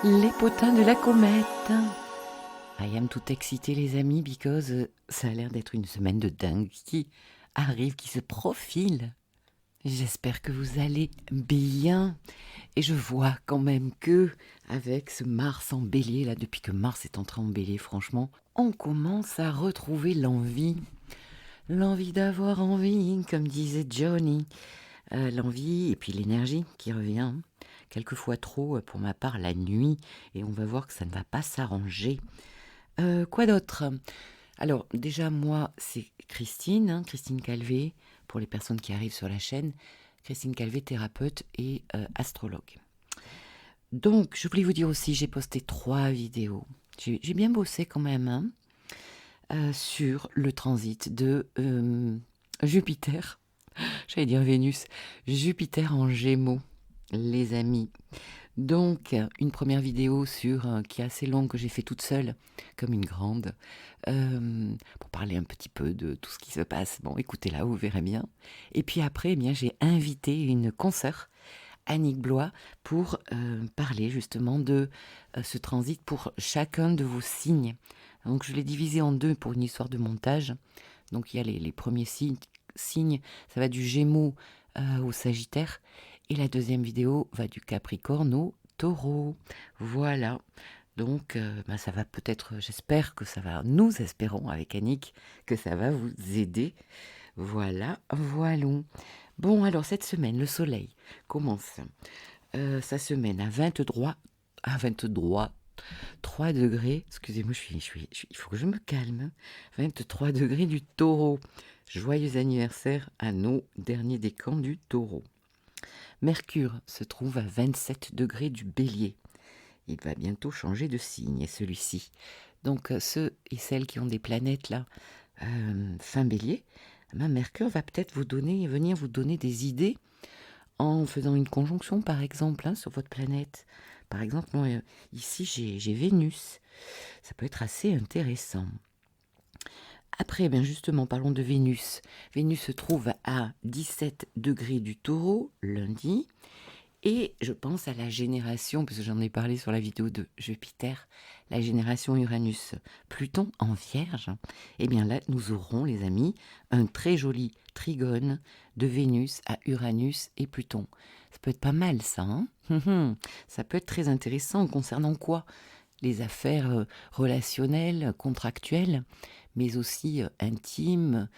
Les potins de la comète. I am tout excité les amis because ça a l'air d'être une semaine de dingue qui arrive, qui se profile. J'espère que vous allez bien. Et je vois quand même que avec ce Mars en bélier, là depuis que Mars est entré en bélier, franchement, on commence à retrouver l'envie. L'envie d'avoir envie, comme disait Johnny. L'envie et puis l'énergie qui revient. Quelquefois trop pour ma part la nuit. Et on va voir que ça ne va pas s'arranger. Quoi d'autre? Alors déjà moi c'est Christine, Christine Calvé, pour les personnes qui arrivent sur la chaîne. Christine Calvé, thérapeute et astrologue. Donc je voulais vous dire aussi, j'ai posté 3 vidéos. J'ai bien bossé quand même sur le transit de Jupiter. J'allais dire Vénus. Jupiter en Gémeaux, les amis. Donc, une première vidéo qui est assez longue, que j'ai fait toute seule, comme une grande, pour parler un petit peu de tout ce qui se passe. Bon, écoutez-la, vous verrez bien. Et puis après, eh bien, j'ai invité une consoeur, Annick Blois, pour parler justement de ce transit pour chacun de vos signes. Donc, je l'ai divisé en 2 pour une histoire de montage. Donc, il y a les premiers signes, ça va du Gémeaux au Sagittaire. Et la deuxième vidéo va du Capricorne au Taureau. Voilà. Donc, ça va peut-être, j'espère que ça va, nous espérons avec Annick, que ça va vous aider. Voilà, voilons. Bon, alors cette semaine, le soleil commence sa semaine à 3 degrés. Excusez-moi, il faut que je me calme. 23 degrés du Taureau. Joyeux anniversaire à nos derniers décans du Taureau. Mercure se trouve à 27 degrés du Bélier. Il va bientôt changer de signe, celui-ci. Donc ceux et celles qui ont des planètes là, fin Bélier, Mercure va peut-être venir vous donner des idées en faisant une conjonction par exemple sur votre planète. Par exemple, moi, ici j'ai Vénus. Ça peut être assez intéressant. Après, bien justement, parlons de Vénus. Vénus se trouve à 17 degrés du Taureau, lundi. Et je pense à la génération, parce que j'en ai parlé sur la vidéo de Jupiter, la génération Uranus-Pluton en Vierge. Eh bien là, nous aurons, les amis, un très joli trigone de Vénus à Uranus et Pluton. Ça peut être pas mal, ça, hein. Ça peut être très intéressant concernant quoi? Les affaires relationnelles, contractuelles, mais aussi intimes,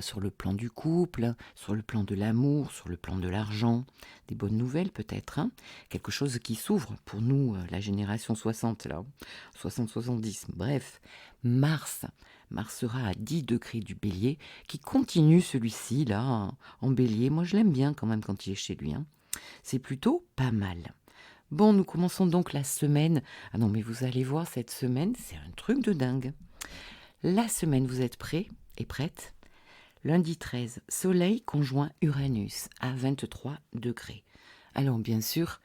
sur le plan du couple, sur le plan de l'amour, sur le plan de l'argent. Des bonnes nouvelles peut-être, quelque chose qui s'ouvre pour nous, la génération 60, là, 60-70. Bref, Mars sera à 10 degrés du Bélier, qui continue celui-ci, là, en Bélier. Moi, je l'aime bien quand même quand il est chez lui. C'est plutôt pas mal. Bon, nous commençons donc la semaine. Ah non, mais vous allez voir, cette semaine, c'est un truc de dingue. La semaine, vous êtes prêts et prêtes? Lundi 13, Soleil conjoint Uranus à 23 degrés. Alors, bien sûr,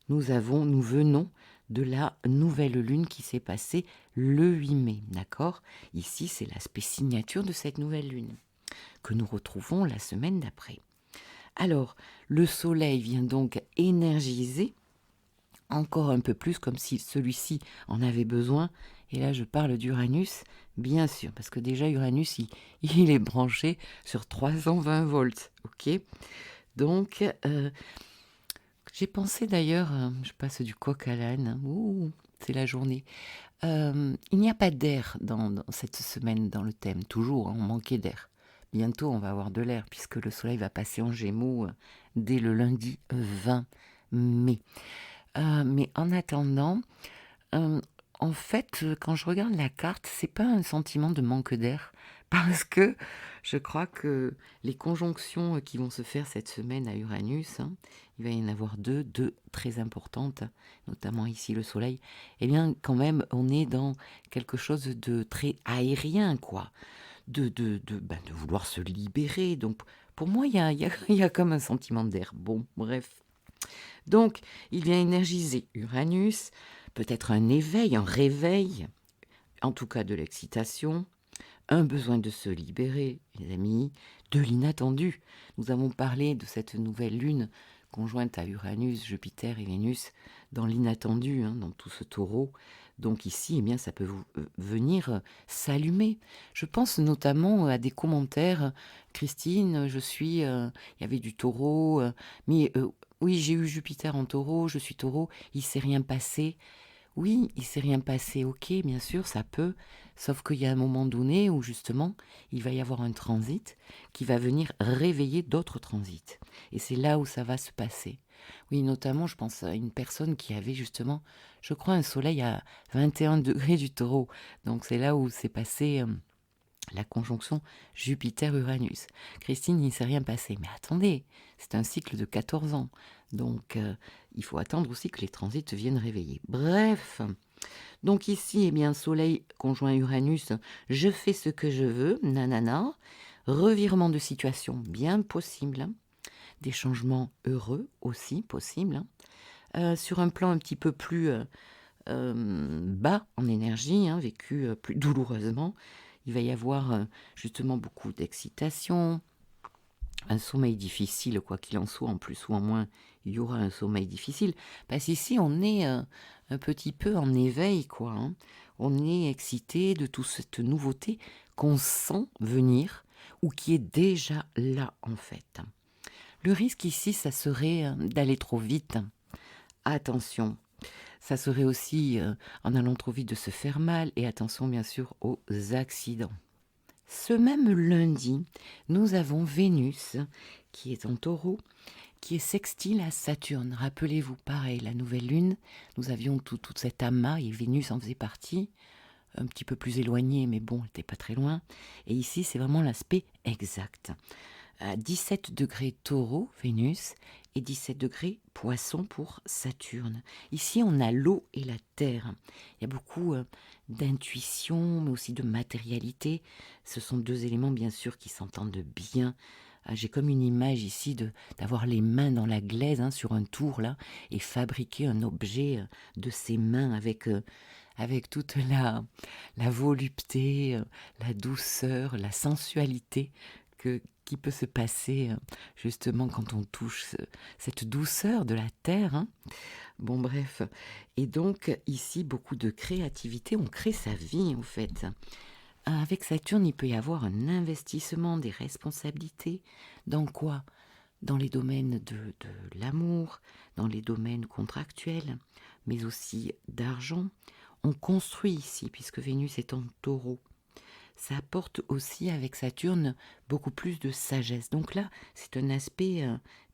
nous venons de la nouvelle lune qui s'est passée le 8 mai, d'accord? Ici, c'est l'aspect signature de cette nouvelle lune que nous retrouvons la semaine d'après. Alors, le Soleil vient donc énergiser encore un peu plus, comme si celui-ci en avait besoin. Et là, je parle d'Uranus, bien sûr, parce que déjà, Uranus, il est branché sur 320 volts, ok? Donc, j'ai pensé d'ailleurs, je passe du coq à l'âne, c'est la journée. Il n'y a pas d'air dans cette semaine dans le thème, toujours, on manquait d'air. Bientôt, on va avoir de l'air, puisque le soleil va passer en Gémeaux dès le lundi 20 mai. Mais en attendant, en fait, quand je regarde la carte, c'est pas un sentiment de manque d'air, parce que je crois que les conjonctions qui vont se faire cette semaine à Uranus, il va y en avoir deux très importantes, notamment ici le Soleil. Eh bien, quand même, on est dans quelque chose de très aérien, quoi, de vouloir se libérer. Donc, pour moi, il y a comme un sentiment d'air. Bon, bref. Donc, il vient énergiser Uranus, peut-être un éveil, un réveil, en tout cas de l'excitation, un besoin de se libérer, les amis, de l'inattendu. Nous avons parlé de cette nouvelle lune conjointe à Uranus, Jupiter et Vénus, dans l'inattendu, hein, dans tout ce taureau. Donc ici, eh bien, ça peut venir s'allumer. Je pense notamment à des commentaires. Christine, il y avait du taureau, mais oui, j'ai eu Jupiter en taureau, je suis taureau, il s'est rien passé. Oui, il s'est rien passé, ok, bien sûr, ça peut, sauf qu'il y a un moment donné où justement, il va y avoir un transit qui va venir réveiller d'autres transits. Et c'est là où ça va se passer. Oui, notamment, je pense à une personne qui avait justement, je crois, un soleil à 21 degrés du taureau. Donc c'est là où s'est passé la conjonction Jupiter-Uranus. Christine, il ne s'est rien passé. Mais attendez, c'est un cycle de 14 ans. Donc, il faut attendre aussi que les transits viennent réveiller. Bref, donc ici, eh bien, Soleil conjoint Uranus, je fais ce que je veux, nanana. Revirement de situation bien possible. Hein. Des changements heureux aussi possibles. Hein. Sur un plan un petit peu plus bas en énergie, hein, vécu plus douloureusement, il va y avoir justement beaucoup d'excitation, un sommeil difficile, quoi qu'il en soit, en plus ou en moins, il y aura un sommeil difficile. Parce qu'ici, on est un petit peu en éveil, quoi. Hein. On est excité de toute cette nouveauté qu'on sent venir ou qui est déjà là, en fait. Le risque ici, ça serait d'aller trop vite. Attention, ça serait aussi, en allant trop vite, de se faire mal. Et attention, bien sûr, aux accidents. Ce même lundi, nous avons Vénus, qui est en taureau, qui est sextile à Saturne. Rappelez-vous, pareil, la nouvelle lune, nous avions tout cet amas, et Vénus en faisait partie, un petit peu plus éloigné, mais bon, elle n'était pas très loin. Et ici, c'est vraiment l'aspect exact. À 17 degrés taureau, Vénus, et 17 degrés poisson pour Saturne. Ici, on a l'eau et la terre. Il y a beaucoup d'intuition, mais aussi de matérialité. Ce sont deux éléments, bien sûr, qui s'entendent bien. J'ai comme une image ici d'avoir les mains dans la glaise, hein, sur un tour, là, et fabriquer un objet de ses mains avec toute la volupté, la douceur, la sensualité qui peut se passer justement quand on touche cette douceur de la terre. Hein. Bon, bref. Et donc, ici, beaucoup de créativité. On crée sa vie, en fait. Avec Saturne, il peut y avoir un investissement, des responsabilités. Dans quoi? Dans les domaines de l'amour, dans les domaines contractuels, mais aussi d'argent. On construit ici, puisque Vénus est en taureau. Ça apporte aussi avec Saturne beaucoup plus de sagesse. Donc là, c'est un aspect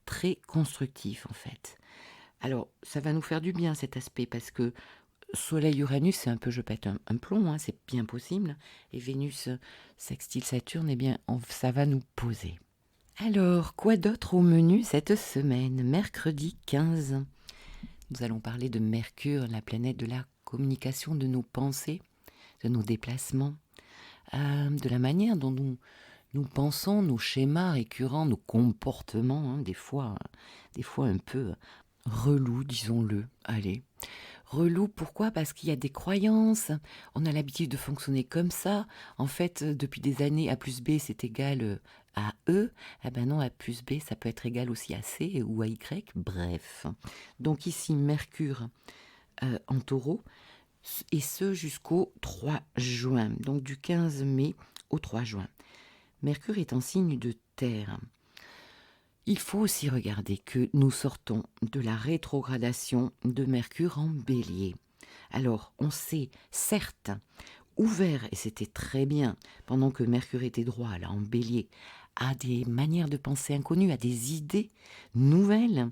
très constructif en fait. Alors, ça va nous faire du bien cet aspect parce que Soleil-Uranus, c'est un peu je pète un plomb, hein, c'est bien possible. Et Vénus sextile Saturne, eh bien, ça va nous poser. Alors, quoi d'autre au menu cette semaine? Mercredi 15, nous allons parler de Mercure, la planète de la communication, de nos pensées, de nos déplacements. De la manière dont nous pensons, nos schémas récurrents, nos comportements, hein, des fois un peu relous, disons-le. Allez, relous, pourquoi? Parce qu'il y a des croyances, on a l'habitude de fonctionner comme ça. En fait, depuis des années, A plus B, c'est égal à E. Eh ben non, A plus B, ça peut être égal aussi à C ou à Y. Bref. Donc ici, Mercure en taureau, et ce jusqu'au 3 juin, donc du 15 mai au 3 juin. Mercure est en signe de terre. Il faut aussi regarder que nous sortons de la rétrogradation de Mercure en bélier. Alors, on s'est certes ouvert, et c'était très bien, pendant que Mercure était droit, là, en bélier, à des manières de penser inconnues, à des idées nouvelles.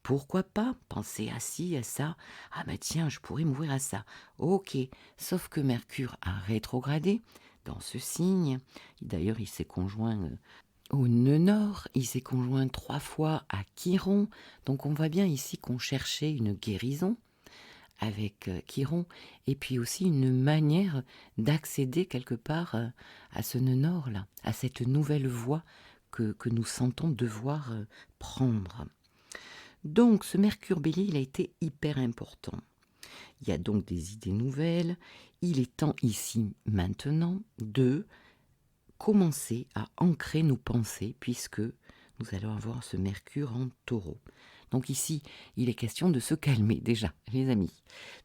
Pourquoi pas penser à ci, à ça? Ah ben tiens, je pourrais m'ouvrir à ça. Ok, sauf que Mercure a rétrogradé dans ce signe. D'ailleurs, il s'est conjoint au nœud nord, il s'est conjoint 3 fois à Chiron. Donc on voit bien ici qu'on cherchait une guérison avec Chiron, et puis aussi une manière d'accéder quelque part à ce nœud nord-là, à cette nouvelle voie que nous sentons devoir prendre. Donc ce Mercure Bélier, il a été hyper important. Il y a donc des idées nouvelles, il est temps ici, maintenant, de commencer à ancrer nos pensées, puisque nous allons avoir ce Mercure en taureau. Donc ici, il est question de se calmer déjà, les amis.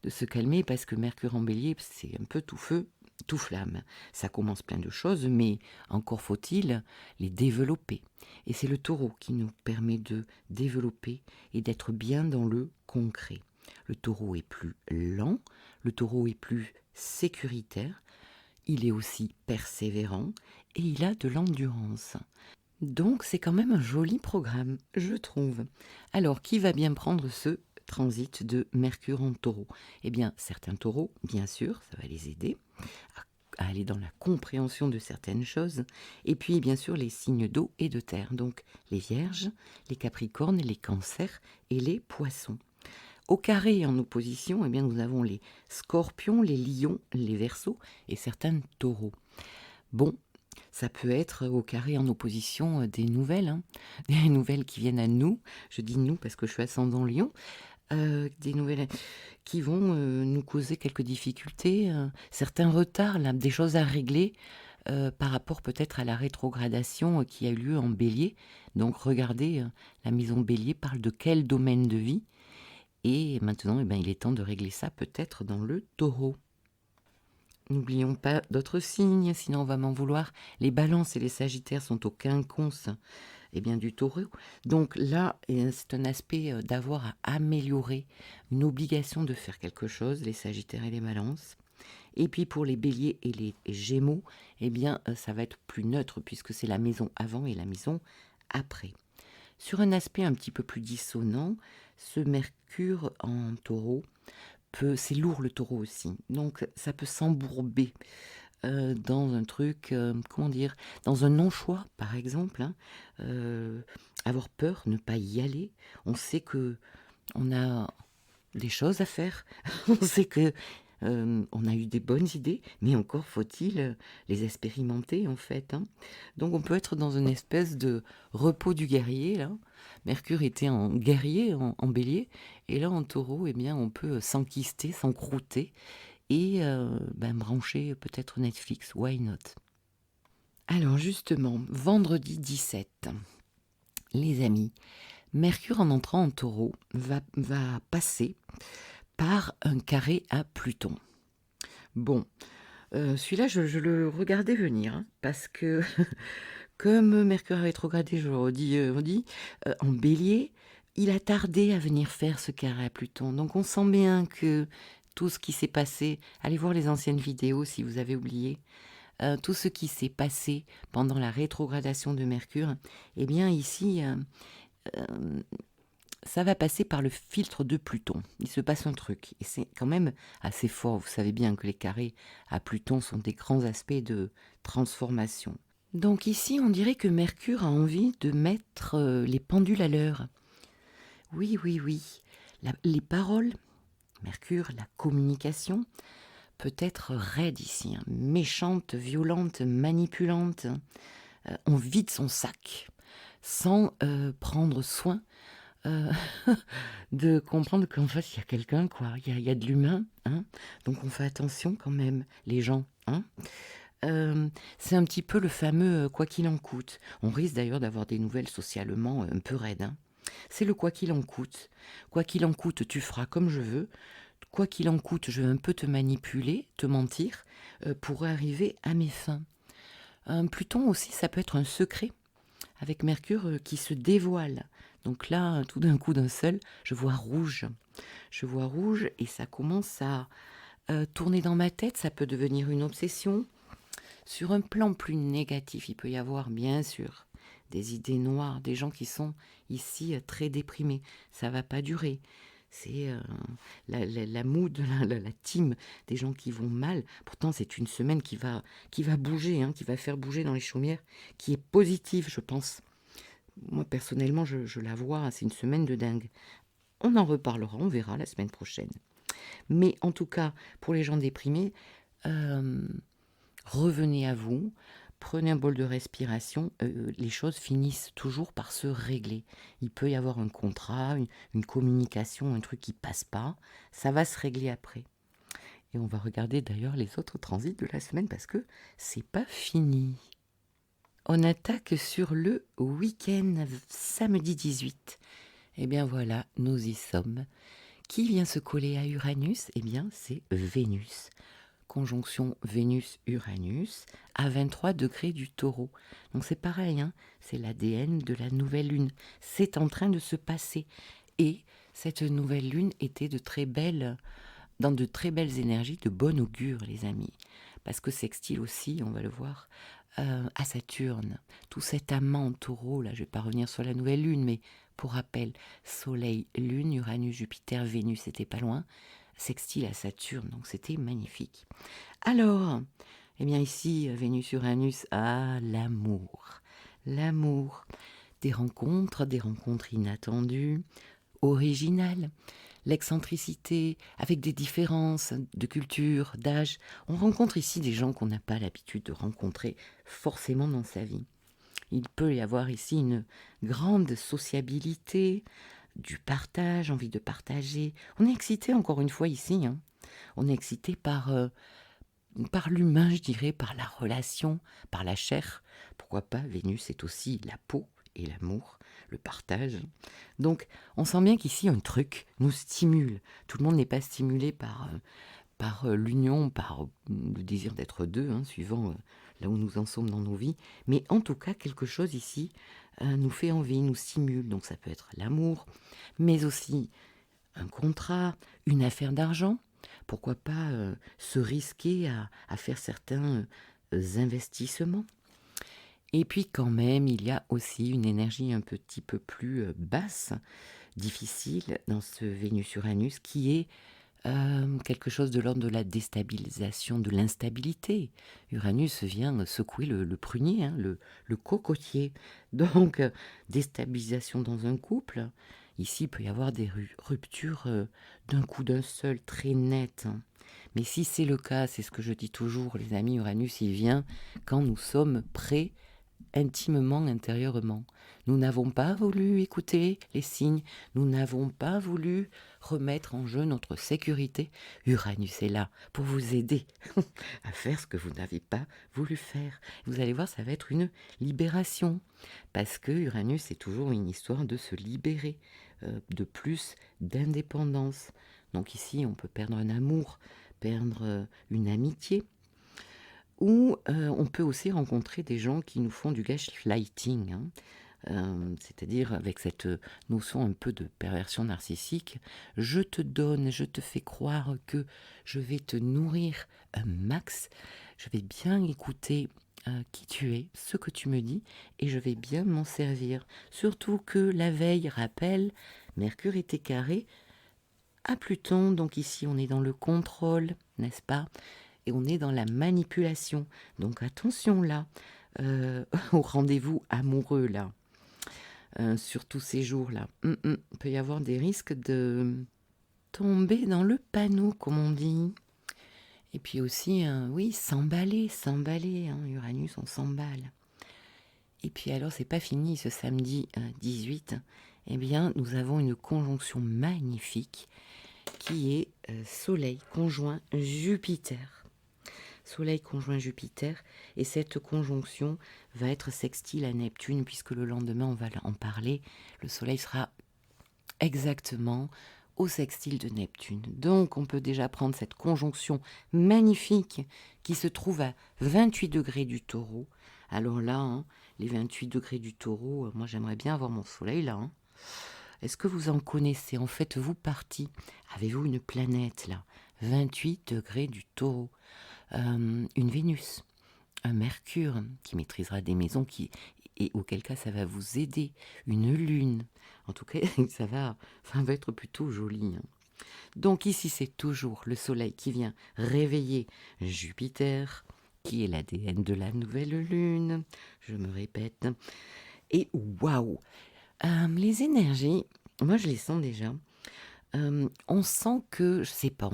De se calmer parce que Mercure en Bélier, c'est un peu tout feu, tout flamme. Ça commence plein de choses, mais encore faut-il les développer. Et c'est le Taureau qui nous permet de développer et d'être bien dans le concret. Le Taureau est plus lent, le Taureau est plus sécuritaire, il est aussi persévérant et il a de l'endurance. Donc c'est quand même un joli programme, je trouve. Alors, qui va bien prendre ce transit de Mercure en Taureau? Eh bien, certains taureaux, bien sûr, ça va les aider à aller dans la compréhension de certaines choses. Et puis, bien sûr, les signes d'eau et de terre, donc les Vierges, les Capricornes, les Cancers et les Poissons. Au carré en opposition, eh bien, nous avons les Scorpions, les Lions, les Verseaux et certains Taureaux. Bon, ça peut être au carré en opposition des nouvelles, hein, des nouvelles qui viennent à nous. Je dis nous parce que je suis ascendant Lion. Des nouvelles qui vont nous causer quelques difficultés, certains retards, là, des choses à régler par rapport peut-être à la rétrogradation qui a eu lieu en Bélier. Donc regardez, la maison Bélier parle de quel domaine de vie. Et maintenant, eh ben, il est temps de régler ça peut-être dans le Taureau. N'oublions pas d'autres signes, sinon on va m'en vouloir. Les Balances et les Sagittaires sont au quinconce du Taureau. Donc là, c'est un aspect d'avoir à améliorer, une obligation de faire quelque chose, les Sagittaires et les Balances. Et puis pour les Béliers et les Gémeaux, ça va être plus neutre puisque c'est la maison avant et la maison après. Sur un aspect un petit peu plus dissonant, ce Mercure en Taureau, c'est lourd le Taureau aussi, donc ça peut s'embourber dans un truc, dans un non-choix par exemple, avoir peur, ne pas y aller. On sait que on a des choses à faire, on sait que on a eu des bonnes idées, mais encore faut-il les expérimenter en fait, hein. Donc on peut être dans une espèce de repos du guerrier là. Mercure était en guerrier, en Bélier, et là en Taureau, on peut s'enquister, s'encrouter et brancher peut-être Netflix, why not? Alors justement, vendredi 17, les amis, Mercure en entrant en Taureau va passer par un carré à Pluton. Bon, celui-là, je le regardais venir, hein, parce que comme Mercure a rétrogradé, je le redis, en Bélier, il a tardé à venir faire ce carré à Pluton. Donc on sent bien que tout ce qui s'est passé, allez voir les anciennes vidéos si vous avez oublié, tout ce qui s'est passé pendant la rétrogradation de Mercure, ici, ça va passer par le filtre de Pluton. Il se passe un truc, et c'est quand même assez fort. Vous savez bien que les carrés à Pluton sont des grands aspects de transformation. Donc ici, on dirait que Mercure a envie de mettre les pendules à l'heure. Oui, oui, oui. Les paroles, Mercure, la communication, peut être raide ici, hein, méchante, violente, manipulante. On vide son sac sans prendre soin de comprendre qu'en face, il y a quelqu'un, quoi. Il y a de l'humain, hein. Donc on fait attention quand même, les gens, hein. C'est un petit peu le fameux quoi qu'il en coûte. On risque d'ailleurs d'avoir des nouvelles socialement un peu raides, hein. C'est le quoi qu'il en coûte. Quoi qu'il en coûte, tu feras comme je veux. Quoi qu'il en coûte, je vais un peu te manipuler, te mentir, pour arriver à mes fins. Pluton aussi, ça peut être un secret, avec Mercure qui se dévoile. Donc là, tout d'un coup, d'un seul, je vois rouge. Je vois rouge et ça commence à tourner dans ma tête. Ça peut devenir une obsession. Sur un plan plus négatif, il peut y avoir, bien sûr, des idées noires, des gens qui sont ici très déprimés. Ça va pas durer. C'est la mood, la team des gens qui vont mal. Pourtant, c'est une semaine qui va bouger, hein, qui va faire bouger dans les chaumières, qui est positive, je pense. Moi, personnellement, je la vois, c'est une semaine de dingue. On en reparlera, on verra la semaine prochaine. Mais en tout cas, pour les gens déprimés, revenez à vous, prenez un bol de respiration, les choses finissent toujours par se régler. Il peut y avoir un contrat, une communication, un truc qui passe pas, ça va se régler après. Et on va regarder d'ailleurs les autres transits de la semaine parce que c'est pas fini. On attaque sur le week-end, samedi 18. Eh bien voilà, nous y sommes. Qui vient se coller à Uranus? Eh bien, c'est Vénus. Conjonction Vénus-Uranus à 23 degrés du Taureau. Donc c'est pareil, hein, c'est l'ADN de la nouvelle lune. C'est en train de se passer. Et cette nouvelle lune était dans de très belles énergies, de bon augure, les amis. Parce que sextile aussi, on va le voir, à Saturne. Tout cet amant Taureau, là, je ne vais pas revenir sur la nouvelle lune, mais pour rappel, Soleil, Lune, Uranus, Jupiter, Vénus, c'était pas loin, sextile à Saturne, donc c'était magnifique. Alors, eh bien ici, Vénus, Uranus, l'amour. L'amour, des rencontres inattendues, originales, l'excentricité, avec des différences de culture, d'âge. On rencontre ici des gens qu'on n'a pas l'habitude de rencontrer forcément dans sa vie. Il peut y avoir ici une grande sociabilité, du partage, envie de partager. On est excité encore une fois ici, hein. On est excité par l'humain, je dirais, par la relation, par la chair. Pourquoi pas, Vénus est aussi la peau et l'amour, le partage. Donc, on sent bien qu'ici, un truc nous stimule. Tout le monde n'est pas stimulé par l'union, par le désir d'être deux, hein, suivant là où nous en sommes dans nos vies. Mais en tout cas, quelque chose ici nous fait envie, nous stimule. Donc, ça peut être l'amour, mais aussi un contrat, une affaire d'argent. Pourquoi pas se risquer à faire certains investissements. Et puis quand même, il y a aussi une énergie un petit peu plus basse, difficile dans ce Vénus-Uranus qui est quelque chose de l'ordre de la déstabilisation, de l'instabilité. Uranus vient secouer le prunier, hein, le cocotier. Donc, déstabilisation dans un couple. Ici, il peut y avoir des ruptures d'un coup d'un seul, très nettes, hein. Mais si c'est le cas, c'est ce que je dis toujours, les amis, Uranus, il vient quand nous sommes prêts intimement, intérieurement. Nous n'avons pas voulu écouter les signes, nous n'avons pas voulu remettre en jeu notre sécurité. Uranus est là pour vous aider à faire ce que vous n'avez pas voulu faire. Vous allez voir, ça va être une libération, parce que Uranus est toujours une histoire de se libérer, de plus d'indépendance. Donc ici, on peut perdre un amour, perdre une amitié, ou on peut aussi rencontrer des gens qui nous font du gaslighting, hein. C'est-à-dire avec cette notion un peu de perversion narcissique. Je te donne, je te fais croire que je vais te nourrir un max, je vais bien écouter qui tu es, ce que tu me dis, et je vais bien m'en servir. Surtout que la veille rappelle, Mercure était carré à Pluton, donc ici on est dans le contrôle, n'est-ce pas? Et on est dans la manipulation. Donc attention là, au rendez-vous amoureux là, sur tous ces jours-là. Il peut y avoir des risques de tomber dans le panneau, comme on dit. Et puis aussi, oui, s'emballer, hein, Uranus, on s'emballe. Et puis alors, c'est pas fini ce samedi 18. Eh bien, nous avons une conjonction magnifique qui est Soleil conjoint Jupiter. Soleil conjoint Jupiter, et cette conjonction va être sextile à Neptune, puisque le lendemain, on va en parler, le Soleil sera exactement au sextile de Neptune. Donc, on peut déjà prendre cette conjonction magnifique qui se trouve à 28 degrés du Taureau. Alors là, hein, les 28 degrés du Taureau, moi j'aimerais bien avoir mon Soleil là, hein. Est-ce que vous en connaissez? En faites-vous partie? Avez-vous une planète là? 28 degrés du Taureau. Une Vénus, un Mercure qui maîtrisera des maisons et auquel cas ça va vous aider, une Lune, en tout cas ça va être plutôt joli, hein. Donc ici c'est toujours le Soleil qui vient réveiller Jupiter, qui est l'ADN de la nouvelle Lune, je me répète, et waouh, les énergies, moi je les sens déjà. On sent que, je sais pas,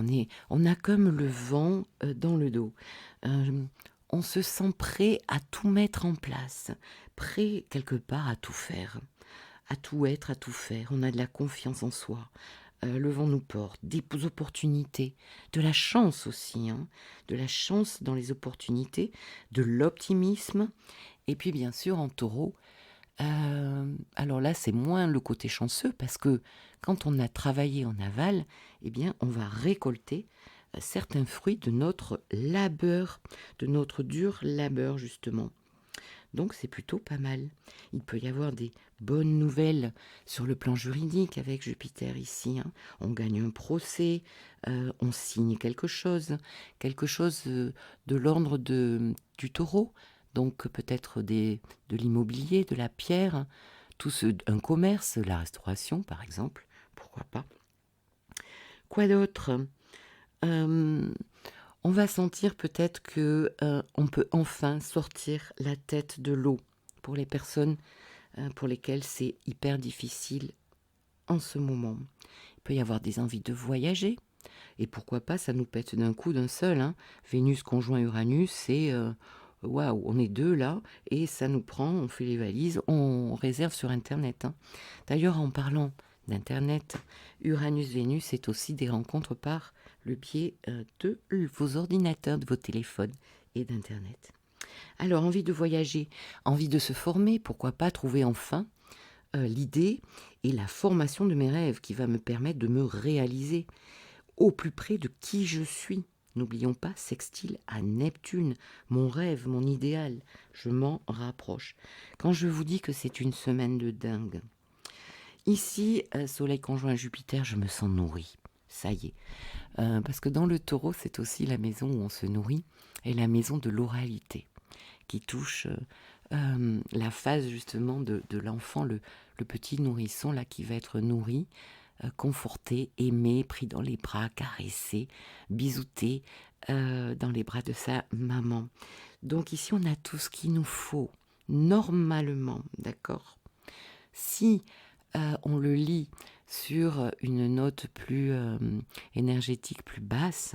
on a comme le vent dans le dos. On se sent prêt à tout mettre en place, prêt quelque part à tout faire, à tout être, à tout faire. On a de la confiance en soi. Le vent nous porte, des opportunités, de la chance aussi, hein, de la chance dans les opportunités, de l'optimisme. Et puis bien sûr en taureau, Alors là, c'est moins le côté chanceux parce que quand on a travaillé en aval, eh bien, on va récolter, certains fruits de notre labeur, de notre dur labeur justement. Donc c'est plutôt pas mal. Il peut y avoir des bonnes nouvelles sur le plan juridique avec Jupiter ici, hein. On gagne un procès, on signe quelque chose, de l'ordre du Taureau, donc peut-être de l'immobilier, de la pierre, un commerce, la restauration par exemple, pourquoi pas. Quoi d'autre? Hem On va sentir peut-être que, on peut enfin sortir la tête de l'eau pour les personnes, pour lesquelles c'est hyper difficile en ce moment. Il peut y avoir des envies de voyager et pourquoi pas, ça nous pète d'un coup d'un seul, hein. Vénus conjoint Uranus, c'est, waouh, on est 2 là et ça nous prend, on fait les valises, on réserve sur internet, hein. D'ailleurs, en parlant d'internet, Uranus-Vénus, c'est aussi des rencontres par le biais, de vos ordinateurs, de vos téléphones et d'internet. Alors, envie de voyager, envie de se former, pourquoi pas trouver enfin, l'idée et la formation de mes rêves qui va me permettre de me réaliser au plus près de qui je suis. N'oublions pas, sextile à Neptune, mon rêve, mon idéal, je m'en rapproche. Quand je vous dis que c'est une semaine de dingue, ici, Soleil conjoint Jupiter, je me sens nourrie. Ça y est. Parce que dans le Taureau, c'est aussi la maison où on se nourrit et la maison de l'oralité qui touche la phase justement de l'enfant, le petit nourrisson là qui va être nourri, conforté, aimé, pris dans les bras, caressé, bisouté dans les bras de sa maman. Donc ici, on a tout ce qu'il nous faut, normalement, d'accord? Si on le lit sur une note plus énergétique, plus basse,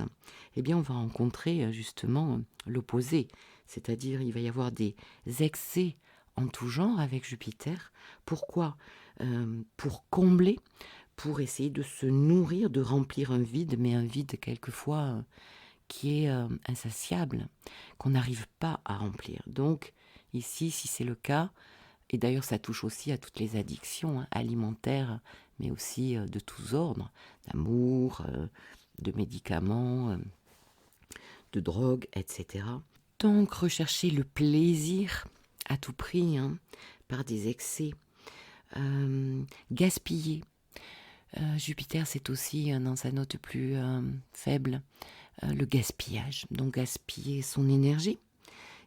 eh bien on va rencontrer justement l'opposé. C'est-à-dire il va y avoir des excès en tout genre avec Jupiter. Pourquoi? Pour combler, pour essayer de se nourrir, de remplir un vide, mais un vide quelquefois qui est insatiable, qu'on n'arrive pas à remplir. Donc ici, si c'est le cas, et d'ailleurs ça touche aussi à toutes les addictions, hein, alimentaires, mais aussi de tous ordres, d'amour, de médicaments, de drogue, etc. Donc rechercher le plaisir à tout prix, hein, par des excès, gaspiller. Jupiter, c'est aussi dans sa note plus faible, le gaspillage. Donc gaspiller son énergie,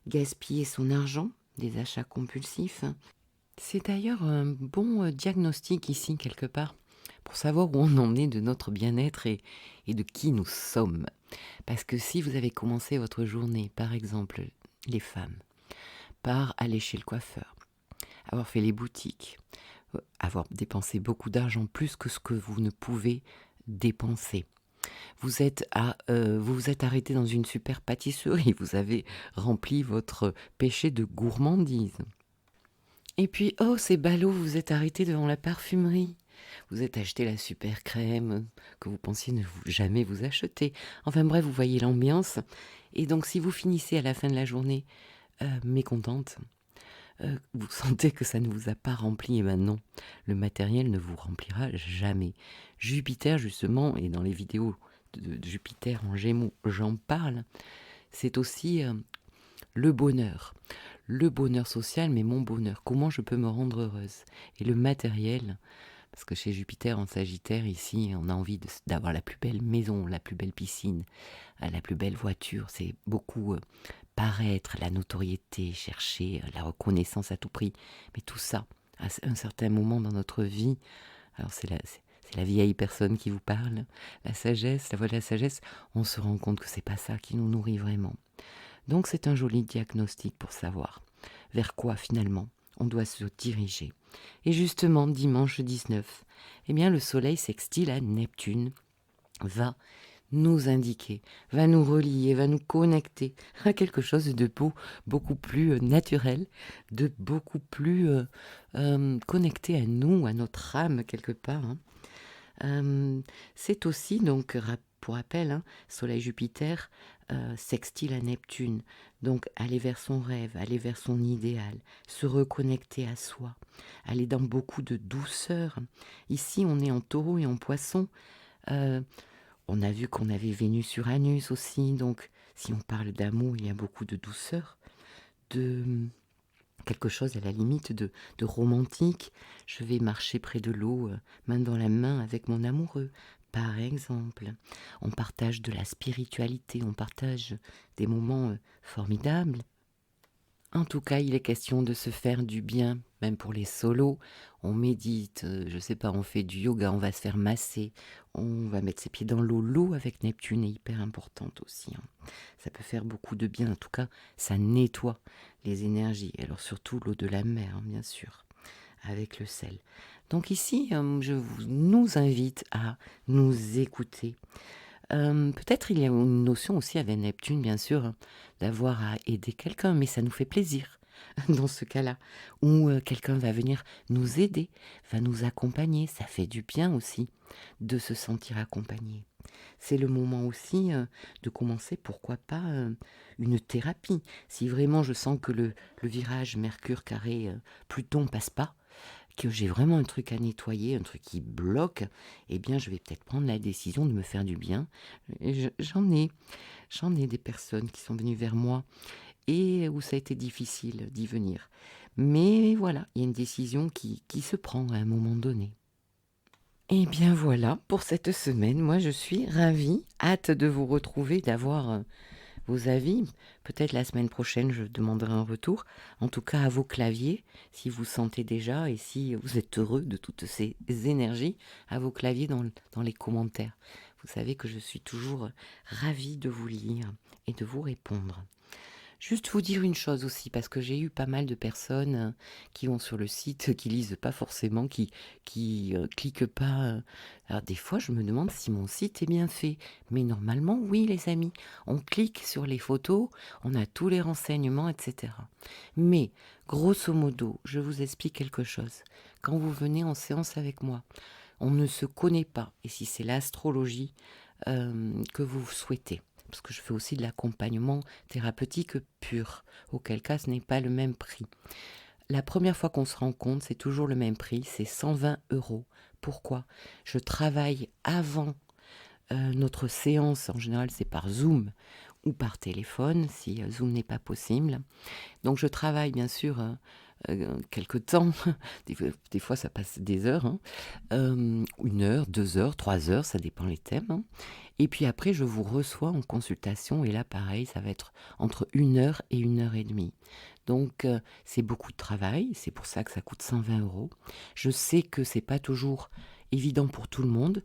gaspiller son argent, des achats compulsifs. C'est d'ailleurs un bon diagnostic ici, quelque part, pour savoir où on en est de notre bien-être et de qui nous sommes. Parce que si vous avez commencé votre journée, par exemple, les femmes, par aller chez le coiffeur, avoir fait les boutiques, avoir dépensé beaucoup d'argent, plus que ce que vous ne pouvez dépenser. Vous vous êtes arrêté dans une super pâtisserie, vous avez rempli votre péché de gourmandise. Et puis, oh, c'est ballot, vous vous êtes arrêté devant la parfumerie. Vous êtes acheté la super crème que vous pensiez jamais vous acheter. Enfin bref, vous voyez l'ambiance. Et donc, si vous finissez à la fin de la journée mécontente, vous sentez que ça ne vous a pas rempli, et ben non, le matériel ne vous remplira jamais. Jupiter, justement, et dans les vidéos de Jupiter en Gémeaux, j'en parle, c'est aussi le bonheur social, mais mon bonheur, comment je peux me rendre heureuse. Et le matériel, parce que chez Jupiter en Sagittaire, ici, on a envie d'avoir la plus belle maison, la plus belle piscine, la plus belle voiture, c'est beaucoup paraître, la notoriété, chercher la reconnaissance à tout prix. Mais tout ça, à un certain moment dans notre vie, alors c'est la vieille personne qui vous parle, la sagesse, la voix de la sagesse, on se rend compte que c'est pas ça qui nous nourrit vraiment. Donc c'est un joli diagnostic pour savoir vers quoi finalement on doit se diriger. Et justement, dimanche 19, eh bien le soleil sextile à Neptune va nous indiquer, va nous relier, va nous connecter à quelque chose de beau, beaucoup plus naturel, de beaucoup plus connecté à nous, à notre âme quelque part, hein. C'est aussi donc pour rappel, hein, Soleil-Jupiter sextile à Neptune. Donc aller vers son rêve, aller vers son idéal, se reconnecter à soi, aller dans beaucoup de douceur. Ici, on est en Taureau et en Poisson. Euh, on a vu qu'on avait Vénus-Uranus aussi, donc si on parle d'amour, il y a beaucoup de douceur, de quelque chose à la limite de romantique. Je vais marcher près de l'eau, main dans la main avec mon amoureux, par exemple. On partage de la spiritualité, on partage des moments formidables. En tout cas, il est question de se faire du bien, même pour les solos. On médite, je sais pas, on fait du yoga, on va se faire masser, on va mettre ses pieds dans l'eau. L'eau avec Neptune est hyper importante aussi, hein. Ça peut faire beaucoup de bien, en tout cas, ça nettoie les énergies. Alors surtout l'eau de la mer, hein, bien sûr, avec le sel. Donc ici, nous invite à nous écouter. Peut-être il y a une notion aussi avec Neptune, bien sûr, d'avoir à aider quelqu'un, mais ça nous fait plaisir dans ce cas-là. Ou quelqu'un va venir nous aider, va nous accompagner. Ça fait du bien aussi de se sentir accompagné. C'est le moment aussi de commencer, pourquoi pas, une thérapie. Si vraiment je sens que le virage Mercure carré Pluton passe pas, que j'ai vraiment un truc à nettoyer, un truc qui bloque, eh bien je vais peut-être prendre la décision de me faire du bien. Et j'en ai des personnes qui sont venues vers moi et où ça a été difficile d'y venir. Mais voilà, il y a une décision qui se prend à un moment donné. Et bien voilà, pour cette semaine, moi je suis ravie, hâte de vous retrouver, d'avoir vos avis. Peut-être la semaine prochaine, je demanderai un retour. En tout cas, à vos claviers, si vous sentez déjà et si vous êtes heureux de toutes ces énergies, à vos claviers dans les commentaires. Vous savez que je suis toujours ravie de vous lire et de vous répondre. Juste vous dire une chose aussi, parce que j'ai eu pas mal de personnes qui vont sur le site, qui lisent pas forcément, qui cliquent pas. Alors des fois, je me demande si mon site est bien fait. Mais normalement, oui, les amis, on clique sur les photos, on a tous les renseignements, etc. Mais, grosso modo, je vous explique quelque chose. Quand vous venez en séance avec moi, on ne se connaît pas. Et si c'est l'astrologie que vous souhaitez, parce que je fais aussi de l'accompagnement thérapeutique pur, auquel cas ce n'est pas le même prix. La première fois qu'on se rencontre, c'est toujours le même prix, c'est 120 €. Pourquoi ? Je travaille avant notre séance, en général c'est par Zoom ou par téléphone, si Zoom n'est pas possible. Donc je travaille bien sûr quelque temps, des fois ça passe des heures, hein. 1 heure, 2 heures, 3 heures, ça dépend les thèmes, hein. Et puis après, je vous reçois en consultation et là, pareil, ça va être entre 1 heure et 1 heure et demie. Donc, c'est beaucoup de travail, c'est pour ça que ça coûte 120 €. Je sais que c'est pas toujours évident pour tout le monde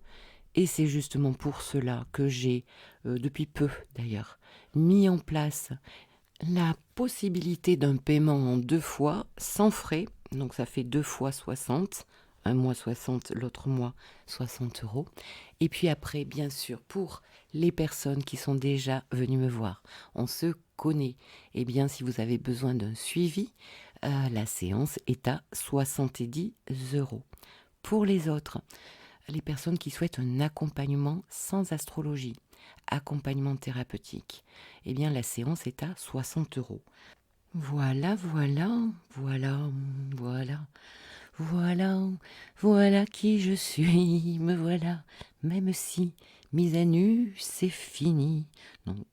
et c'est justement pour cela que j'ai, depuis peu d'ailleurs, mis en place la possibilité d'un paiement en 2 fois sans frais. Donc ça fait 2 fois 60, un mois 60, l'autre mois 60 €. Et puis après, bien sûr, pour les personnes qui sont déjà venues me voir, on se connaît. Eh bien, si vous avez besoin d'un suivi, la séance est à 70 €. Pour les autres, les personnes qui souhaitent un accompagnement sans astrologie, accompagnement thérapeutique, eh bien la séance est à 60 €. Voilà, voilà, voilà, voilà, voilà, voilà qui je suis, me voilà, même si mise à nu, c'est fini. Non,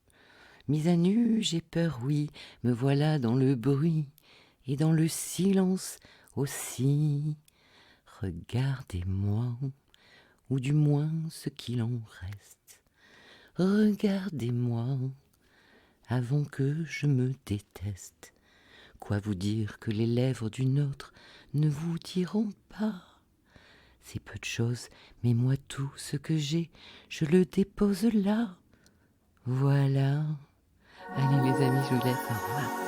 mise à nu, j'ai peur, oui, me voilà dans le bruit et dans le silence aussi. Regardez-moi, ou du moins ce qu'il en reste. Regardez-moi, avant que je me déteste. Quoi vous dire que les lèvres d'une autre ne vous diront pas? C'est peu de choses, mais moi tout ce que j'ai, je le dépose là. Voilà. Allez les amis, je vous laisse. Au revoir.